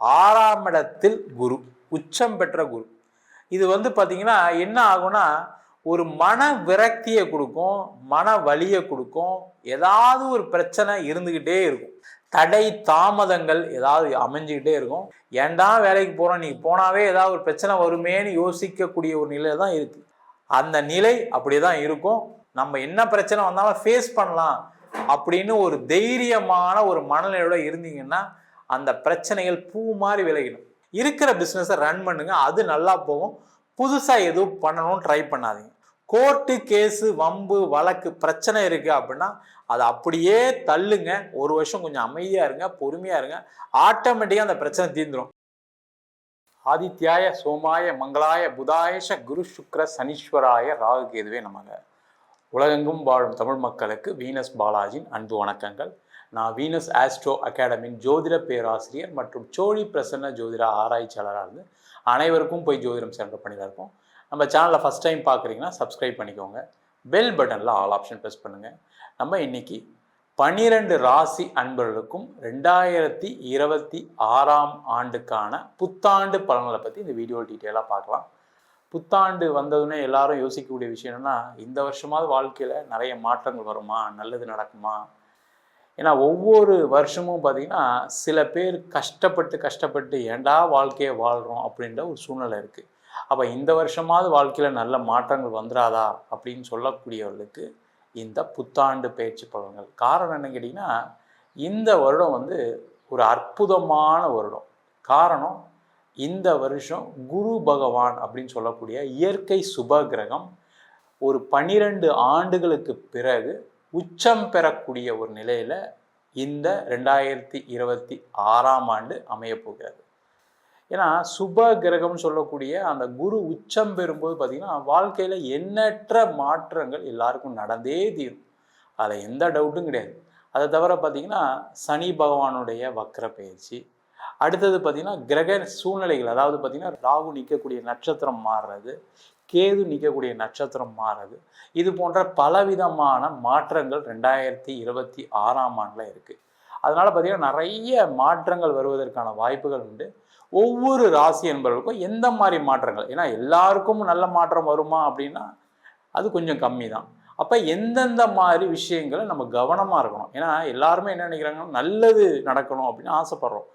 6ஆம் இடத்தில் குரு, உச்சம் பெற்ற குரு. இது பார்த்தீங்கன்னா என்ன ஆகும்னா ஒரு மன விரக்தியை கொடுக்கும், மன வலியை கொடுக்கும், ஏதாவது ஒரு பிரச்சனை இருந்துக்கிட்டே இருக்கும், தடை தாமதங்கள் ஏதாவது அமைஞ்சுக்கிட்டே இருக்கும். ஏன்டா வேலைக்கு போகிறோம், நீ போனாவே ஏதாவது ஒரு பிரச்சனை வருமேன்னு யோசிக்கக்கூடிய ஒரு நிலை தான் இருக்குது. அந்த நிலை அப்படியே தான் இருக்கும். நம்ம என்ன பிரச்சனை வந்தாலும் ஃபேஸ் பண்ணலாம் அப்படின்னு ஒரு தைரியமான ஒரு மனநிலையோட இருந்தீங்கன்னா அந்த பிரச்சனைகள் பூ மாதிரி விலகிடும். இருக்கிற பிஸ்னஸை ரன் பண்ணுங்க, அது நல்லா போகும். புதுசாக எதுவும் பண்ணணும்னு ட்ரை பண்ணாதீங்க. கோர்ட்டு கேஸு வம்பு வழக்கு பிரச்சனை இருக்குது அப்படின்னா அதை அப்படியே தள்ளுங்க. ஒரு வருஷம் கொஞ்சம் அமைதியாக இருங்க, பொறுமையாக இருங்க, ஆட்டோமேட்டிக்காக அந்த பிரச்சனை தீர்ந்துடும். ஆதித்யாய சோமாய மங்களாய புதாயஷ குரு சுக்ர சனீஸ்வராய ராகு கேதுவே நமக. உலகெங்கும் வாழும் தமிழ் மக்களுக்கு வீனஸ் பாலாஜின் அன்பு வணக்கங்கள். நான் வீனஸ் ஆஸ்ட்ரோ அகாடமியின் ஜோதிட பேராசிரியர் மற்றும் சோழி பிரசன்ன ஜோதிட ஆராய்ச்சியாளராக இருந்து அனைவருக்கும் போய் ஜோதிடம் சென்டர் பண்ணிதான் இருக்கோம். நம்ம சேனலில் ஃபஸ்ட் டைம் பார்க்குறீங்கன்னா சப்ஸ்கிரைப் பண்ணிக்கோங்க, பெல் பட்டனில் ஆல் ஆப்ஷன் ப்ரெஸ் பண்ணுங்கள். நம்ம இன்னைக்கு 12 ராசி அன்பர்களுக்கும் 2026ஆம் ஆண்டுக்கான புத்தாண்டு பலன்களை பற்றி இந்த வீடியோ டீட்டெயிலாக பார்க்கலாம். புத்தாண்டு வந்ததுன்னே எல்லாரும் யோசிக்கக்கூடிய விஷயம் என்னென்னா, இந்த வருஷமாவது வாழ்க்கையில் நிறைய மாற்றங்கள் வருமா, நல்லது நடக்குமா? ஏன்னா ஒவ்வொரு வருஷமும் பார்த்திங்கன்னா சில பேர் கஷ்டப்பட்டு ஏண்டா வாழ்க்கையை வாழ்கிறோம் அப்படின்ற ஒரு சூழ்நிலை இருக்குது. அப்போ இந்த வருஷமாவது வாழ்க்கையில் நல்ல மாற்றங்கள் வந்துடாதா அப்படின்னு சொல்லக்கூடியவர்களுக்கு இந்த புத்தாண்டு பயிற்சி பலன்கள். காரணம் என்ன கேட்டிங்கன்னா, இந்த வருடம் ஒரு அற்புதமான வருடம். காரணம், இந்த வருஷம் குரு பகவான் அப்படின்னு சொல்லக்கூடிய இயற்கை சுப கிரகம் ஒரு 12 ஆண்டுகளுக்கு பிறகு உச்சம் பெறக்கூடிய ஒரு நிலையில் இந்த 2026ஆம் ஆண்டு அமையப்போகிறது. ஏன்னா சுப கிரகம்னு சொல்லக்கூடிய அந்த குரு உச்சம் பெறும்போது பார்த்திங்கன்னா வாழ்க்கையில் எண்ணற்ற மாற்றங்கள் எல்லாருக்கும் நடந்தே தீரும், அதில் எந்த டவுட்டும் கிடையாது. அதை தவிர பார்த்திங்கன்னா சனி பகவானுடைய வக்ர பயிற்சி, அடுத்தது பார்த்திங்கன்னா கிரக சூழ்நிலைகள், அதாவது பார்த்திங்கன்னா ராகு நிற்கக்கூடிய நட்சத்திரம் மாறுறது, கேது நிற்கக்கூடிய நட்சத்திரம் மாறுறது, இது போன்ற பலவிதமான மாற்றங்கள் 2026ஆம் ஆண்டில் இருக்குது. அதனால் பார்த்திங்கன்னா நிறைய மாற்றங்கள் வருவதற்கான வாய்ப்புகள் உண்டு. ஒவ்வொரு ராசி என்பவர்களுக்கும் எந்த மாதிரி மாற்றங்கள், ஏன்னா எல்லாருக்கும் நல்ல மாற்றம் வருமா அப்படின்னா அது கொஞ்சம் கம்மி தான். அப்போ எந்தெந்த மாதிரி விஷயங்களை நம்ம கவனமாக இருக்கணும். ஏன்னா எல்லாருமே என்ன நினைக்கிறாங்கன்னா நல்லது நடக்கணும் அப்படின்னு ஆசைப்படுறோம்.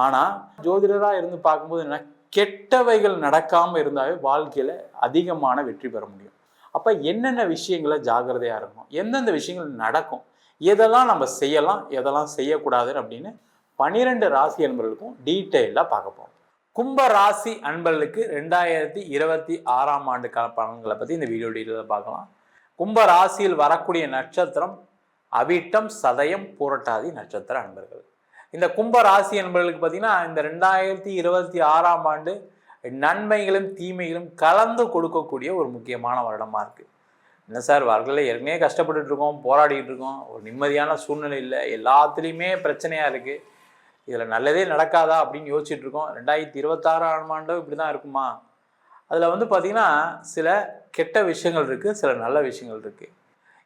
ஆனால் ஜோதிடராக இருந்து பார்க்கும்போது என்ன, கெட்டவைகள் நடக்காமல் இருந்தாவே வாழ்க்கையில் அதிகமான வெற்றி பெற முடியும். அப்போ என்னென்ன விஷயங்களை ஜாக்கிரதையாக இருக்கணும், எந்தெந்த விஷயங்கள் நடக்கும், எதெல்லாம் நம்ம செய்யலாம், எதெல்லாம் செய்யக்கூடாது அப்படின்னு 12 ராசி அன்பர்களுக்கும் டீட்டெயிலாக பார்க்க போகிறோம். கும்ப ராசி அன்பர்களுக்கு 2026ஆம் ஆண்டுக்கான பலன்களை பற்றி இந்த வீடியோ டீட்டெயிலாக பார்க்கலாம். கும்ப ராசியில் வரக்கூடிய நட்சத்திரம் அவிட்டம், சதயம், பூரட்டாதி நட்சத்திர அன்பர்கள். இந்த கும்ப ராசி என்பவர்களுக்கு பார்த்தீங்கன்னா இந்த 2026ஆம் ஆண்டு நன்மைகளும் தீமைகளும் கலந்து கொடுக்கக்கூடிய ஒரு முக்கியமான வருடமாக இருக்குது. என்ன சார், வாழ்க்கையில் ஏற்கனவே கஷ்டப்பட்டுட்டு இருக்கோம், போராடிக்கிட்டு இருக்கோம், ஒரு நிம்மதியான சூழ்நிலை இல்லை, எல்லாத்துலேயுமே பிரச்சனையாக இருக்குது, இதில் நல்லதே நடக்காதா அப்படின்னு யோசிச்சுட்டு இருக்கோம். 2026ஆம் ஆண்டு இப்படி தான் இருக்குமா? அதில் பார்த்திங்கன்னா சில கெட்ட விஷயங்கள் இருக்குது, சில நல்ல விஷயங்கள் இருக்குது.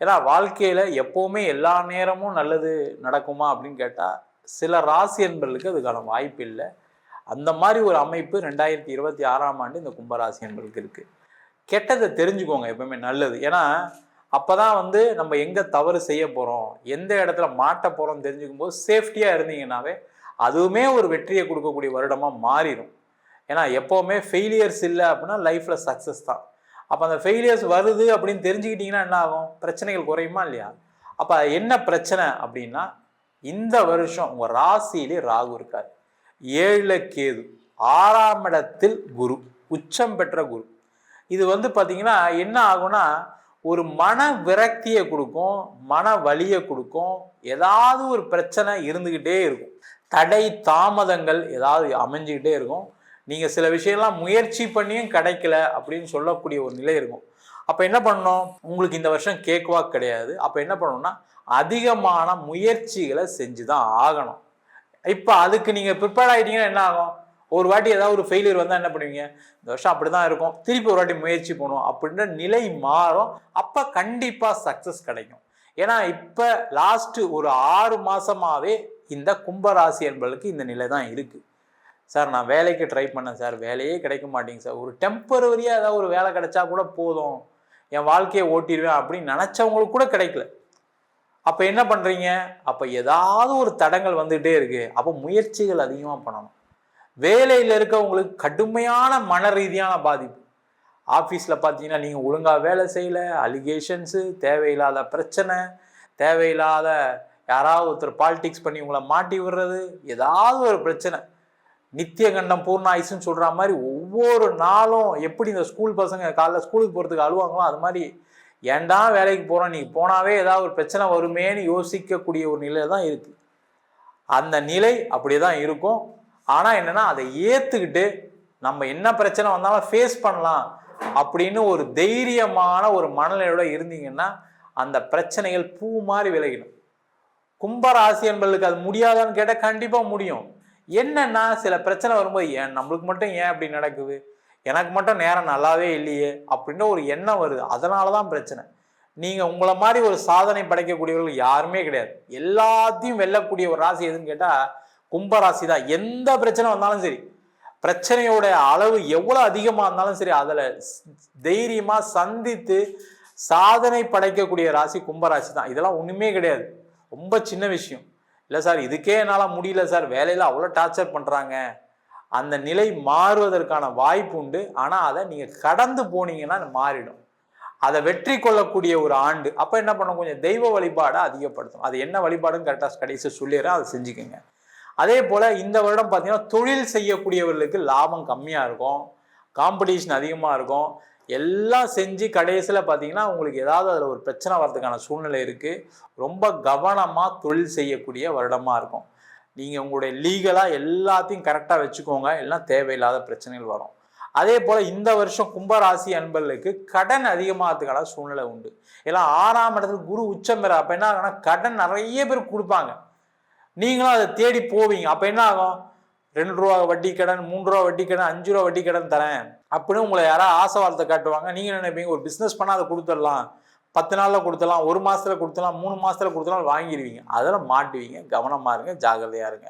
ஏன்னா வாழ்க்கையில் எப்போவுமே எல்லா நேரமும் நல்லது நடக்குமா அப்படின்னு கேட்டால் சில ராசி என்பர்களுக்கு அதுக்கான வாய்ப்பு இல்லை. அந்த மாதிரி ஒரு அமைப்பு 2026ஆம் ஆண்டு இந்த கும்பராசி என்பர்களுக்கு இருக்குது. கெட்டதை தெரிஞ்சுக்கோங்க எப்பவுமே நல்லது. ஏன்னா அப்போ தான் நம்ம எங்கே தவறு செய்ய போகிறோம், எந்த இடத்துல மாட்ட போகிறோம் தெரிஞ்சுக்கும் போது சேஃப்டியாக இருந்தீங்கன்னாவே அதுவுமே ஒரு வெற்றியை கொடுக்கக்கூடிய வருடமாக மாறிடும். ஏன்னா எப்போவுமே ஃபெயிலியர்ஸ் இல்லை அப்படின்னா லைஃப்பில் சக்ஸஸ் தான். அப்போ அந்த ஃபெயிலியர்ஸ் வருது அப்படின்னு தெரிஞ்சுக்கிட்டிங்கன்னா என்ன ஆகும், பிரச்சனைகள் குறையுமா இல்லையா? அப்போ என்ன பிரச்சனை அப்படின்னா, இந்த வருஷம் உங்கள் ராசியிலே ராகு இருக்கார், 7ல் கேது, 6ஆம் இடத்தில் குரு, உச்சம் பெற்ற குரு. இது பார்த்தீங்கன்னா என்ன ஆகும்னா ஒரு மன விரக்தியை கொடுக்கும், மன வலியை கொடுக்கும், ஏதாவது ஒரு பிரச்சனை இருந்துக்கிட்டே இருக்கும், தடை தாமதங்கள் ஏதாவது அமைஞ்சிக்கிட்டே இருக்கும். நீங்கள் சில விஷயம்லாம் முயற்சி பண்ணியும் கிடைக்கல அப்படின்னு சொல்லக்கூடிய ஒரு நிலை இருக்கும். அப்போ என்ன பண்ணணும், உங்களுக்கு இந்த வருஷம் கேக்வாக் கிடையாது. அப்போ என்ன பண்ணணும்னா அதிகமான முயற்சிகளை செஞ்சு தான் ஆகணும். இப்போ அதுக்கு நீங்கள் ப்ரிப்பேர்ட் ஆகிட்டீங்கன்னா என்ன ஆகும், ஒரு வாட்டி ஏதாவது ஒரு ஃபெயிலியர் வந்தால் என்ன பண்ணுவீங்க, இந்த வருஷம் அப்படி தான் இருக்கும், திருப்பி ஒரு வாட்டி முயற்சி பண்ணுவோம் அப்படின்ற நிலை மாறும். அப்போ கண்டிப்பாக சக்ஸஸ் கிடைக்கும். ஏன்னா இப்போ லாஸ்ட்டு ஒரு 6 மாதமாகவே இந்த கும்பராசி என்பவர்களுக்கு இந்த நிலை தான் இருக்குது. சார் நான் வேலைக்கு ட்ரை பண்ணேன் சார், வேலையே கிடைக்க மாட்டேங்க சார், ஒரு டெம்பரவரியாக ஏதாவது ஒரு வேலை கிடைச்சா கூட போதும், என் வாழ்க்கையை ஓட்டிடுவேன் அப்படின்னு நினச்சவங்களுக்கு கூட கிடைக்கல. அப்போ என்ன பண்ணுறீங்க? அப்போ ஏதாவது ஒரு தடங்கள் வந்துகிட்டே இருக்கு. அப்போ முயற்சிகள் அதிகமாக பண்ணணும். வேலையில் இருக்கவங்களுக்கு கடுமையான மன ரீதியான பாதிப்பு. ஆஃபீஸில் பார்த்தீங்கன்னா நீங்கள் ஒழுங்காக வேலை செய்யலை, அலிகேஷன்ஸு, தேவையில்லாத பிரச்சனை, தேவையில்லாத யாராவது ஒருத்தர் பாலிடிக்ஸ் பண்ணி உங்களை மாட்டி விடுறது, ஏதாவது ஒரு பிரச்சனை. நித்திய கண்டம் பூர்ண ஆயுசுன்னு சொல்கிற மாதிரி ஒவ்வொரு நாளும் எப்படி இந்த ஸ்கூல் பசங்க காலைல ஸ்கூலுக்கு போகிறதுக்கு அழுவாங்களோ அது மாதிரி ஏன்டா வேலைக்கு போகிறோம், நீங்கள் போனாவே ஏதாவது ஒரு பிரச்சனை வருமேன்னு யோசிக்கக்கூடிய ஒரு நிலை தான் இருக்குது. அந்த நிலை அப்படியே தான் இருக்கும். ஆனால் என்னென்னா அதை ஏற்றுக்கிட்டு நம்ம என்ன பிரச்சனை வந்தாலும் ஃபேஸ் பண்ணலாம் அப்படின்னு ஒரு தைரியமான ஒரு மனநிலையோட இருந்தீங்கன்னா அந்த பிரச்சனைகள் பூ மாதிரி விலகிடும். கும்பராசி என்பதுக்கு அது முடியாதான்னு கேட்டால் கண்டிப்பாக முடியும். என்னன்னா சில பிரச்சனை வரும்போது ஏன் நம்மளுக்கு மட்டும் ஏன் அப்படி நடக்குது, எனக்கு மட்டும் நேரம் நல்லாவே இல்லையே அப்படின்ற ஒரு எண்ணம் வருது. அதனால தான் பிரச்சனை. நீங்கள் உங்களை மாதிரி ஒரு சாதனை படைக்கக்கூடியவர்கள் யாருமே கிடையாது. எல்லாத்தையும் வெல்லக்கூடிய ஒரு ராசி எதுன்னு கேட்டால் கும்பராசி தான். எந்த பிரச்சனை வந்தாலும் சரி, பிரச்சனையோட அளவு எவ்வளோ அதிகமாக இருந்தாலும் சரி, அதில் தைரியமாக சந்தித்து சாதனை படைக்கக்கூடிய ராசி கும்பராசி தான். இதெல்லாம் ஒன்றுமே கிடையாது, ரொம்ப சின்ன விஷயம். இல்லை சார் இதுக்கே என்னால் முடியல சார், வேலையில் அவ்வளோ டார்ச்சர் பண்ணுறாங்க, அந்த நிலை மாறுவதற்கான வாய்ப்பு உண்டு. ஆனால் அதை நீங்கள் கடந்து போனீங்கன்னா மாறிடும். அதை வெற்றி கொள்ளக்கூடிய ஒரு ஆண்டு. அப்போ என்ன பண்ணணும், கொஞ்சம் தெய்வ வழிபாடை அதிகப்படுத்தும். அது என்ன வழிபாடுன்னு கரெக்டாக கடைசி சொல்லிடுறேன், அதை செஞ்சுக்கோங்க. அதே போல் இந்த வருடம் பார்த்தீங்கன்னா தொழில் செய்யக்கூடியவர்களுக்கு லாபம் கம்மியாக இருக்கும், காம்படிஷன் அதிகமாக இருக்கும். எல்லாம் செஞ்சு கடைசியில் பார்த்தீங்கன்னா உங்களுக்கு ஏதாவது அதில் ஒரு பிரச்சனை வர்றதுக்கான சூழ்நிலை இருக்குது. ரொம்ப கவனமாக தொழில் செய்யக்கூடிய வருடமாக இருக்கும். நீங்கள் உங்களுடைய லீகலாக எல்லாத்தையும் கரெக்டாக வச்சுக்கோங்க, எல்லாம் தேவையில்லாத பிரச்சனைகள் வரும். அதே போல் இந்த வருஷம் கும்பராசி அன்பர்களுக்கு கடன் அதிகமாகிறதுக்கான சூழ்நிலை உண்டு. ஏன்னா 6ஆம் இடத்துல குரு உச்சம் பெற, அப்போ என்ன ஆகும்னா கடன் நிறைய பேர் கொடுப்பாங்க, நீங்களும் அதை தேடி போவீங்க. அப்போ என்ன ஆகும், 2 ரூபா வட்டி கடன், 3 ரூபா வட்டி கடன், 5 ரூபா வட்டி கடன் தரேன் அப்படின்னு உங்களை யாராவது ஆசை வார்த்தை காட்டுவாங்க. நீங்கள் நினைப்பீங்க ஒரு பிஸ்னஸ் பண்ணால் அதை கொடுத்துடலாம், 10 நாளில் கொடுத்துடலாம், 1 மாதத்தில் கொடுத்துடலாம், 3 மாதத்தில் கொடுத்துடலாம், வாங்கிடுவீங்க. அதெல்லாம் மாட்டுவீங்க. கவனமாக இருங்க, ஜாகிரதையாக இருங்க.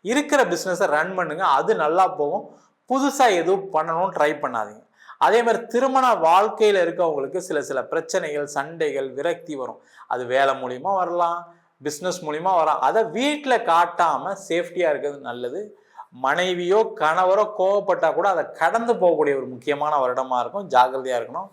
இருக்கிற பிஸ்னஸை ரன் பண்ணுங்க, அது நல்லா போகும். புதுசாக எதுவும் பண்ணணும்னு ட்ரை பண்ணாதீங்க. அதே மாதிரி திருமண வாழ்க்கையில் இருக்கவங்களுக்கு சில பிரச்சனைகள், சண்டைகள், விரக்தி வரும். அது வேலை மூலிமா வரலாம், பிஸ்னஸ் மூலிமா வரலாம். அதை வீட்டில் காட்டாமல் சேஃப்டியாக இருக்கிறது நல்லது. மனைவியோ கணவரோ கோவப்பட்டால் கூட அதை கடந்து போகக்கூடிய ஒரு முக்கியமான வருடமாக இருக்கும். ஜாகிரதையாக இருக்கணும்.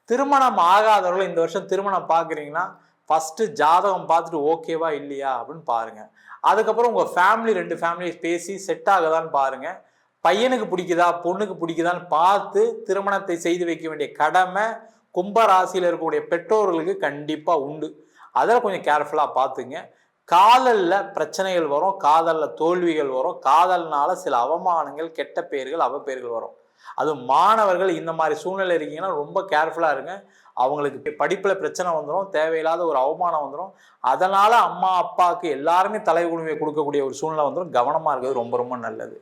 திருமணம் ஆகாதவர்கள் இந்த வருஷம் திருமணம் பார்க்குறீங்கன்னா ஃபஸ்ட்டு ஜாதகம் பார்த்துட்டு ஓகேவா இல்லையா அப்படின்னு பாருங்கள். அதுக்கப்புறம் உங்கள் ஃபேமிலி 2 ஃபேமிலி பேசி செட் ஆகுதான்னு பாருங்கள். பையனுக்கு பிடிக்குதா பொண்ணுக்கு பிடிக்குதான்னு பார்த்து திருமணத்தை செய்து வைக்க வேண்டிய கடமை கும்பராசியில் இருக்கக்கூடிய பெற்றோர்களுக்கு கண்டிப்பாக உண்டு. அதில் கொஞ்சம் கேர்ஃபுல்லாக பார்த்துங்க. காதலில் பிரச்சனைகள் வரும், காதலில் தோல்விகள் வரும், காதல்னால சில அவமானங்கள், கெட்ட பெயர்கள், அவப்பெயர்கள் வரும். அது மாணவர்கள் இந்த மாதிரி சூழ்நிலை இருக்கீங்கன்னா ரொம்ப கேர்ஃபுல்லாக இருங்க. அவங்களுக்கு படிப்பில் பிரச்சனை வந்துடும், தேவையில்லாத ஒரு அவமானம் வந்துடும். அதனால் அம்மா அப்பாவுக்கு எல்லாருமே தலைகுனிவை கொடுக்கக்கூடிய ஒரு சூழ்நிலை வந்துடும். கவனமாக இருக்கிறது ரொம்ப ரொம்ப நல்லது.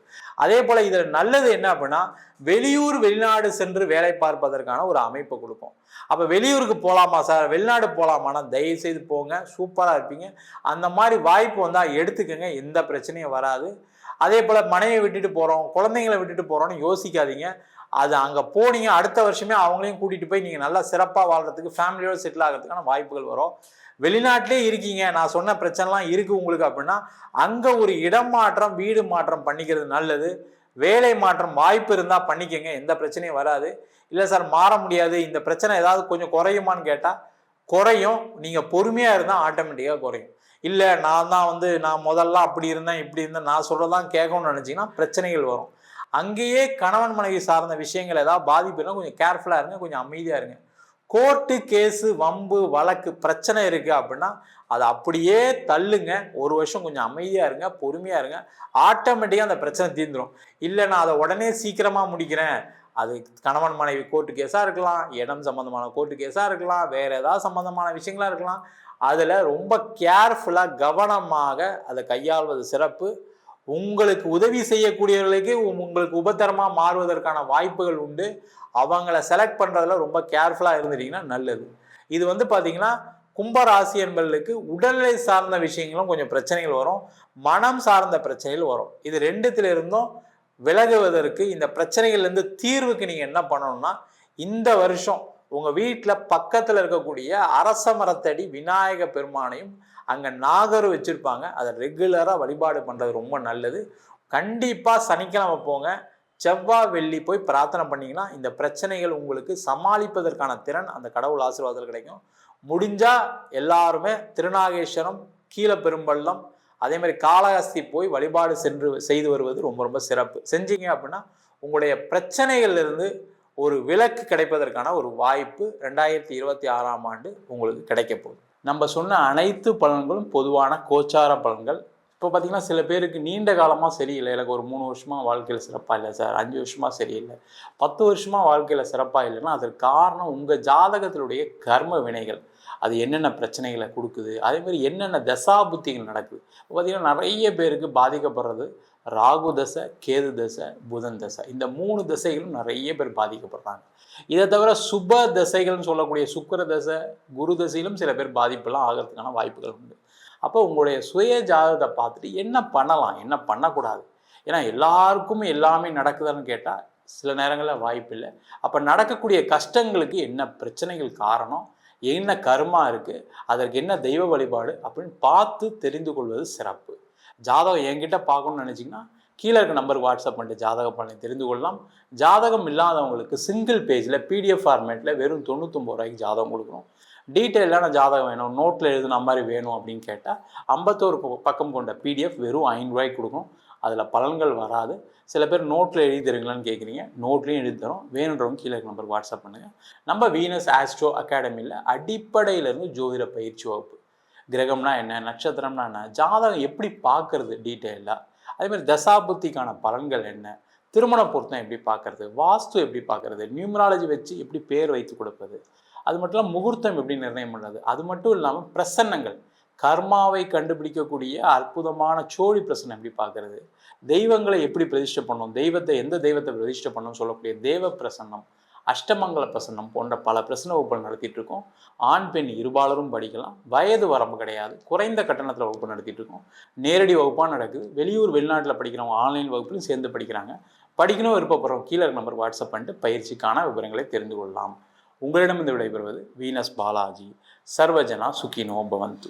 அதே போல் இதில் நல்லது என்ன அப்படின்னா வெளியூர் வெளிநாடு சென்று வேலை பார்ப்பதற்கான ஒரு அமைப்பை கொடுக்கும். அப்போ வெளியூருக்கு போகலாமா சார், வெளிநாடு போகலாமான்னா தயவு செய்து போங்க, சூப்பராக இருப்பீங்க. அந்த மாதிரி வாய்ப்பு வந்தால் எடுத்துக்கோங்க, எந்த பிரச்சனையும் வராது. அதே போல் மனையை விட்டுட்டு போகிறோம், குழந்தைங்களை விட்டுட்டு போகிறோன்னு யோசிக்காதீங்க. அது அங்கே போனீங்க அடுத்த வருஷமே அவங்களையும் கூட்டிகிட்டு போய் நீங்கள் நல்லா சிறப்பாக வாழ்கிறதுக்கு, ஃபேமிலியோடு செட்டில் ஆகிறதுக்கான வாய்ப்புகள் வரும். வெளிநாட்டிலே இருக்கீங்க, நான் சொன்ன பிரச்சனைலாம் இருக்குது உங்களுக்கு அப்படின்னா அங்கே ஒரு இடம் மாற்றம், வீடு மாற்றம் பண்ணிக்கிறது நல்லது. வேலை மாற்றம் வாய்ப்பு இருந்தால் பண்ணிக்கங்க, எந்த பிரச்சனையும் வராது. இல்லை சார் மாற முடியாது, இந்த பிரச்சனை ஏதாவது கொஞ்சம் குறையுமான்னு கேட்டால் குறையும். நீங்கள் பொறுமையாக இருந்தால் ஆட்டோமேட்டிக்காக குறையும். இல்லை நான் முதல்ல அப்படி இருந்தேன் இப்படி இருந்தேன் நான் சொல்கிறதான் கேட்கணும்னு நினச்சிங்கன்னா பிரச்சனைகள் வரும். அங்கேயே கணவன் மனைவி சார்ந்த விஷயங்கள் ஏதாவது பாதிப்பு இருந்தால் கொஞ்சம் கேர்ஃபுல்லாக இருங்க, கொஞ்சம் அமைதியாக இருங்க. கோர்ட்டு கேஸு, வம்பு வழக்கு பிரச்சனை இருக்குது அப்படின்னா அதை அப்படியே தள்ளுங்க. 1 வருஷம் கொஞ்சம் அமைதியாக இருங்க, பொறுமையாக இருங்க, ஆட்டோமேட்டிக்காக அந்த பிரச்சனை தீர்ந்துடும். இல்லை நான் அதை உடனே சீக்கிரமாக முடிக்கிறேன், அது கணவன் மனைவி கோர்ட்டு கேஸாக இருக்கலாம், இடம் சம்மந்தமான கோர்ட்டு கேஸாக இருக்கலாம், வேறு ஏதாவது சம்மந்தமான விஷயங்களாக இருக்கலாம். அதில் ரொம்ப கேர்ஃபுல்லாக கவனமாக அதை கையாள்வது சிறப்பு. உங்களுக்கு உதவி செய்யக்கூடியவர்களுக்கு உங்களுக்கு உபத்திரமாக மாறுவதற்கான வாய்ப்புகள் உண்டு. அவங்கள செலக்ட் பண்ணுறதுல ரொம்ப கேர்ஃபுல்லாக இருந்துட்டீங்கன்னா நல்லது. இது பார்த்தீங்கன்னா கும்பராசி என்பவர்களுக்கு உடல்நிலை சார்ந்த விஷயங்களும் கொஞ்சம் பிரச்சனைகள் வரும், மனம் சார்ந்த பிரச்சனைகள் வரும். இது 2த்துல இருந்தும் விலகுவதற்கு, இந்த பிரச்சனைகள்லேருந்து தீர்வுக்கு நீங்கள் என்ன பண்ணணும்னா, இந்த வருஷம் உங்கள் வீட்டில் பக்கத்தில் இருக்கக்கூடிய அரச மரத்தடி விநாயக பெருமானையும் அங்கே நாகரும் வச்சுருப்பாங்க, அதை ரெகுலராக வழிபாடு பண்ணுறது ரொம்ப நல்லது. கண்டிப்பாக சனிக்கிழமை போங்க, செவ்வாய் வெள்ளி போய் பிரார்த்தனை பண்ணிங்கன்னா இந்த பிரச்சனைகள் உங்களுக்கு சமாளிப்பதற்கான திறன் அந்த கடவுள் ஆசீர்வாதத்தில் கிடைக்கும். முடிஞ்சால் எல்லாருமே திருநாகேஸ்வரம், கீழப்பெரும்பள்ளம், அதே மாதிரி காளஹஸ்தி போய் வழிபாடு செய்து வருவது ரொம்ப ரொம்ப சிறப்பு. செஞ்சீங்க அப்படின்னா உங்களுடைய பிரச்சனைகள்லேருந்து ஒரு விலக்கு கிடைப்பதற்கான ஒரு வாய்ப்பு 2026ஆம் ஆண்டு உங்களுக்கு கிடைக்க போகுது. நம்ம சொன்ன அனைத்து பலன்களும் பொதுவான கோச்சார பலன்கள். இப்போ பார்த்தீங்கன்னா சில பேருக்கு நீண்ட காலமாக சரியில்லை, எனக்கு ஒரு 3 வருஷமாக வாழ்க்கையில் சிறப்பாக இல்லை சார், 5 வருஷமாக சரியில்லை, 10 வருஷமாக வாழ்க்கையில் சிறப்பாக இல்லைன்னா அதற்கு காரணம் உங்கள் ஜாதகத்தினுடைய கர்ம வினைகள். அது என்னென்ன பிரச்சனைகளை கொடுக்குது, அதேமாதிரி என்னென்ன தசாபுத்திகள் நடக்குது. இப்போ பார்த்திங்கன்னா நிறைய பேருக்கு பாதிக்கப்படுறது ராகு தசை, கேது தசை, புதன் தசை. இந்த 3 தசைகளும் நிறைய பேர் பாதிக்கப்படுறாங்க. இதை தவிர சுப தசைகள்னு சொல்லக்கூடிய சுக்கிர தசை, குரு தசையிலும் சில பேர் பாதிப்பெல்லாம் ஆகிறதுக்கான வாய்ப்புகள் உண்டு. அப்போ உங்களுடைய சுய ஜாதகத்தை பார்த்துட்டு என்ன பண்ணலாம், என்ன பண்ணக்கூடாது. ஏன்னா எல்லாருக்குமே எல்லாமே நடக்குதான்னு கேட்டால் சில நேரங்களில் வாய்ப்பு இல்லை. அப்போ நடக்கக்கூடிய கஷ்டங்களுக்கு என்ன பிரச்சனைகள் காரணம், என்ன கர்மா இருக்குது, அதற்கு என்ன தெய்வ வழிபாடு அப்படின்னு பார்த்து தெரிந்து கொள்வது சிறப்பு. ஜாதகம் என்கிட்ட பார்க்கணும்னு நினச்சிங்கன்னா கீழே இருக்க நம்பருக்கு வாட்ஸ்அப் பண்ணிட்டு ஜாதக பலனை தெரிந்து கொள்ளலாம். ஜாதகம் இல்லாதவங்களுக்கு சிங்கிள் பேஜில் PDF ஃபார்மேட்டில் வெறும் 99 ரூபாய்க்கு ஜாதகம் கொடுக்குறோம். டீட்டெயிலான ஜாதகம் வேணும், நோட்டில் எழுதுன மாதிரி வேணும் அப்படின்னு கேட்டால் 51 பக்கம் கொண்ட PDF வெறும் 5 ரூபாய்க்கு கொடுக்கும். அதில் பலன்கள் வராது. சில பேர் நோட்டில் எழுதி தருங்களான்னு கேட்குறீங்க, நோட்லேயும் எழுதி தரோம். வேணுன்றவங்க கீழே நம்பருக்கு வாட்ஸ்அப் பண்ணுங்கள். நம்ம வீனஸ் ஆஸ்ட்ரோ அகாடமியில் அடிப்படையிலேருந்து ஜோதிட பயிற்சி வகுப்பு. கிரகம்னா என்ன, நட்சத்திரம்னா என்ன, ஜாதகம் எப்படி பார்க்கறது டீட்டெயிலாக, அதேமாதிரி தசாபுத்திக்கான பலன்கள் என்ன, திருமண பொருத்தம் எப்படி பார்க்கறது, வாஸ்து எப்படி பார்க்கறது, நியூமராலஜி வச்சு எப்படி பேர் வைத்து கொடுப்பது, அது மட்டும் இல்லாமல் முகூர்த்தம் எப்படி நிர்ணயம் பண்ணுறது, அது மட்டும் இல்லாமல் பிரசன்னங்கள், கர்மாவை கண்டுபிடிக்கக்கூடிய அற்புதமான சோழி பிரசன்னம் எப்படி பார்க்கறது, தெய்வங்களை எப்படி பிரதிஷ்டை பண்ணணும், தெய்வத்தை எந்த தெய்வத்தை பிரதிஷ்டை பண்ணணும்னு சொல்லக்கூடிய தேவ பிரசன்னம், அஷ்டமங்கல பிரசன்னம் போன்ற பல பிரசன்ன வகுப்புகள் நடத்திட்டு இருக்கோம். ஆண் பெண் இருபாலரும் படிக்கலாம், வயது வரம்பு கிடையாது, குறைந்த கட்டணத்தில் வகுப்பு நடத்திட்டு இருக்கோம். நேரடி வகுப்பாக நடக்குது. வெளியூர் வெளிநாட்டில் படிக்கிறவங்க ஆன்லைன் வகுப்புலையும் சேர்ந்து படிக்கிறாங்க. படிக்கணும் விருப்பப்படுறோம் கீழே நம்பர் வாட்ஸ்அப் பண்ணிட்டு பயிற்சிக்கான விவரங்களை தெரிந்து கொள்ளலாம். உங்களிடம் இந்த விடைபெறுவது வீனஸ் பாலாஜி. சர்வஜனா சுகினோ பவந்து.